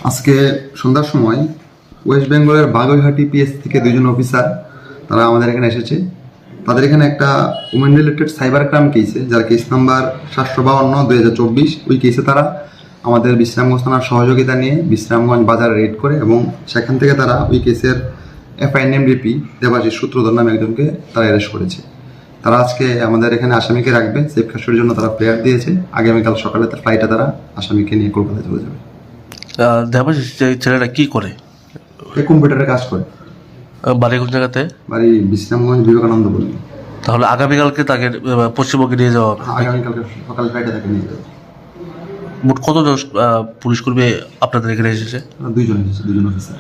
আজকে সন্ধ্যার সময় ওয়েস্ট বেঙ্গলের বাগুইহাটি পিএস থেকে দুজন অফিসার তারা আমাদের এখানে এসেছে। তাদের এখানে একটা উমেন রিলেটেড সাইবার ক্রাইম কেসে, যার কেস নাম্বার 752/2024, ওই কেসে তারা আমাদের বিশ্রামগঞ্জ থানার সহযোগিতা নিয়ে বিশ্রামগঞ্জ বাজার রেড করে এবং সেখান থেকে তারা ওই কেসের FINMDP দেবাশিস সূত্রধর নামে একজনকে তারা অ্যারেস্ট করেছে। তারা আজকে আমাদের এখানে আসামিকে রাখবে, সেফ কাস্টডির জন্য তারা প্রেয়ার দিয়েছে। আগামীকাল সকালে তার ফ্লাইটে তারা আসামিকে নিয়ে কলকাতায় চলে যাবে। দেবাশিস ছেলেটা কি করে? কম্পিউটারে কাজ করে। বাড়ি কোন জায়গাতে? বাড়ি বিশ্রামগঞ্জ বিবেকানন্দ পল্লী। তাহলে আগামীকালকে তাকে পশ্চিমবঙ্গে নিয়ে যাওয়া হবে। আগামীকালকে সকাল ফ্লাইটে তাকে নিয়ে যাবে। মোট কতজন পুলিশ কর্মী আপনাদের এখানে এসেছে? দুইজন এসেছে, দুজন অফিসার।